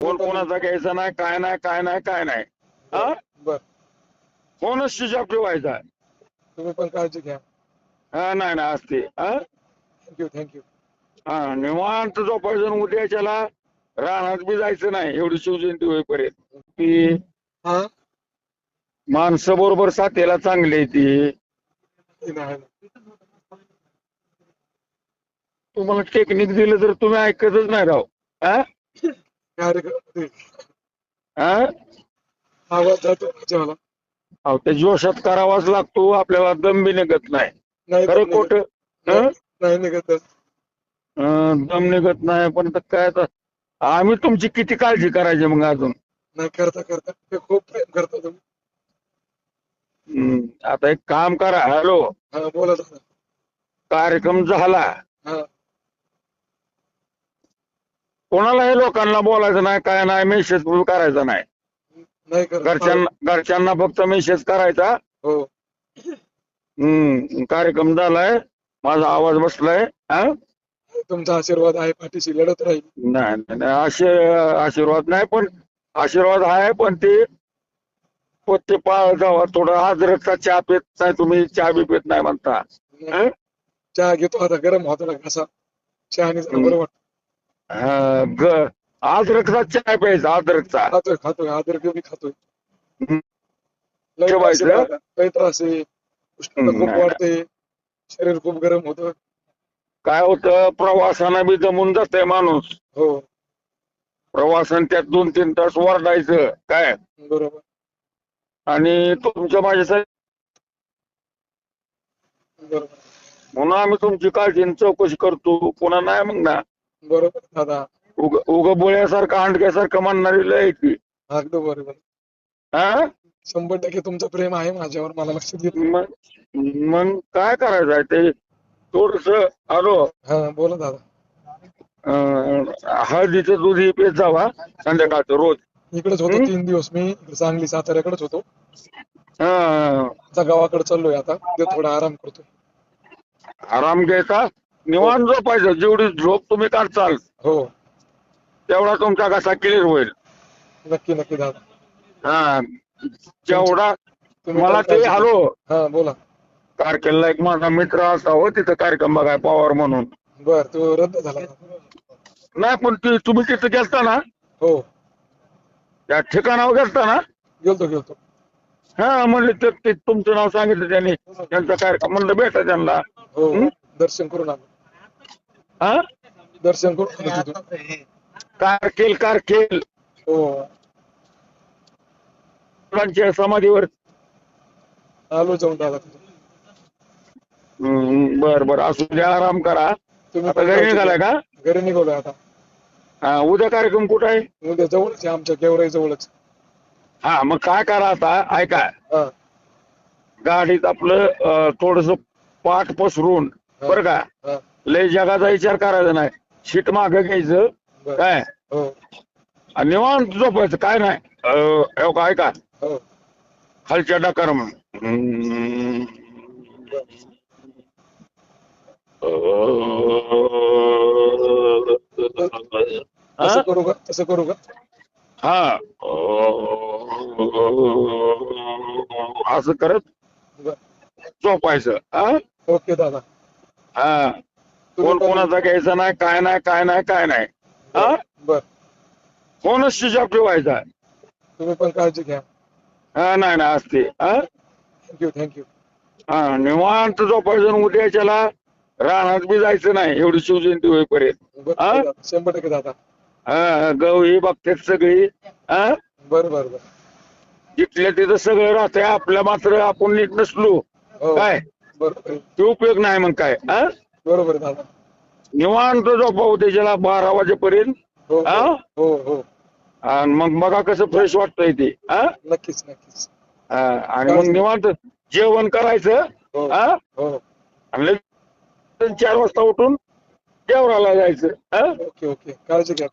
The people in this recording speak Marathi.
फोन कोणाचा घ्यायचा नाही, काय नाही, काय नाही, काय नाही. हा, बर फोनच स्विच ऑफ ठेवायचा. तुम्ही पण काळजी घ्या. हा, नाही नाही असते. हा, थँक्यू. हा, निवांत झोपायचं. उद्याच्याला रानात बी जायचं नाही एवढी शिवजयंती होईपर्यंत. ती हा माणसं बरोबर साथीला चांगली आहे ती. तुम्हाला टेक्निक दिलं तर तुम्ही ऐकतच नाही राव. हा, हा, आवाज जातो जेवायला. अहो त्या जोशात करावाच लागतो. आपल्याला दम बी निघत नाही. नाही खरं दम खोट निघत. नाही निघत. दम निघत नाही. पण तर काय आता आम्ही तुमची किती काळजी करायची मग अजून. नाही करता ते खूप प्रेम करता तुम्ही. आता एक काम करा. हॅलो, हा बोला दादा. कार्यक्रम झाला. हा कोणालाही लोकांना बोलायचं नाही, काय नाही, मेसेज करायचा नाही. नाही करत. घरच्यांना फक्त मेसेज करायचा. हो कार्यक्रम झालाय, माझा आवाज बसलाय. हा, तुमचा आशीर्वाद आहे, पाठीशी लढत राहील. नाही नाही, आशीर्वाद नाही, पण आशीर्वाद आहे, पण ते जावा. थोडं अद्रकचा चहा पित नाही तुम्ही, चहा बी पित नाही म्हणता. चहा घेतो आता, गरम होतो ना कसा. चहाने जरा बरं वाटतं. अद्रकचा चहा प्यायचा, अद्रकचा. खातोय अद्रक बी खातोय. ठेवायचं. लय त्रास आहे, उष्णता खूप वाढते, शरीर खूप गरम होतं. काय होतं, प्रवासानं बी जमून जातंय माणूस. हो प्रवासान त्यात 2-3 तास वरडायचं काय. बरोबर आणि तुमच्या माझ्यासाठी बरोबर म्हणून आम्ही तुमची काळजी आणि चौकशी करतो. पुन्हा नाही मग ना बरोबर दादा. उग बोळ्यासारखं अंडक्यासारखं म्हणणारी लय ती. अगदी बरोबर. हा, 100% तुमचं प्रेम आहे माझ्यावर, मला लक्षात येतं. मग काय करायचं आहे ते थोडस. हॅलो, हा बोला दादा. हळदीचं दूध ही पेत जावा संध्याकाळचं रोज. इकडेच होतो 3 दिवस मी, सांगली साताऱ्याकडेच होतो. हा, आता गावाकडे चाललोय. आता ते थोडा आराम करतो. आराम घ्यायचा, निवांत झोपायचं. जेवढी झोप तुम्ही काढचाल हो तेवढा तुमचा घसा क्लिअर होईल. नक्की दादा. हा, जेवढा तुम्ही मला पण ते. काळजी घ्या. हॅलो, हा बोला. कारकेलला एक माझा मित्र असा हो, तिथं कार्यक्रम बघाय पॉवर म्हणून. बर तो रद्द झाला. नाही, पण तुम्ही तिथं गेलता ना, हो त्या ठिकाणावर गेलता ना. गेलतो. हा, म्हणले ते तुमचं नाव सांगितलं त्यांनी, त्यांचा कार्यक्रम म्हणलं भेटा त्यांना. हो दर्शन करून आलो. हा, दर्शन करून आलो तिथून. कारकेल हो मुलांच्या समाधीवर. आलो जाऊन दादा तिथून. बर असू द्या, आराम करा. तुम्ही आता पण घरी काळजी निघालाय घ्या. का? घरी निघालोय आता. हा, उद्या कार्यक्रम कुठं आहे? उद्या जवळच आहे, आमच्या गेवराई जवळच. हा, मग काय करा आता, ऐका. हा गाडीत आपलं थोडस पाठ पसरून, बरं का, हा लय जगाचा विचार करायचा नाही. शीट मागं घ्यायचं बर. काय, हो आणि निवांत झोपायचं. काय नाही, ऐका, हो खालच्या डकार बर. तसं करू का? हा, असं करत बर. झोपायचं. हा, ओके दादा. हा, फोन कोणाचा घ्यायचा नाही, काय नाही, काय नाही, काय नाही. हा, बर. फोनच स्विच ऑफ ठेवायचा. तुम्ही पण काळजी घ्या. हा, नाही असते. हा, थँक्यू. हा, निवांत झोपायचं. उद्याच्याला रानात बी जायचं नाही एवढी शिवजयंती होईपर्यंत. हा, 100% दादा. हा, गव ही बघतात सगळी. हा, बर. जिथल्या तिथं सगळं राहतंय, आपल्या मात्र आपण नीट नसलो हो काय बरोबर. ते उपयोग नाही. मग काय. हा, बरोबर दादा. निवांत झोपा उद्याच्याला 12 वाजेपर्यंत. हो हा, हो आणि मग बघा कसं फ्रेश वाटतंय ते. हा, नक्कीच. आणि मग निवांत जेवण करायचं. हो हा, हो आणि लगेच 4 वाजता उठून देवराला जायचं. हा, ओके काळजी घ्या.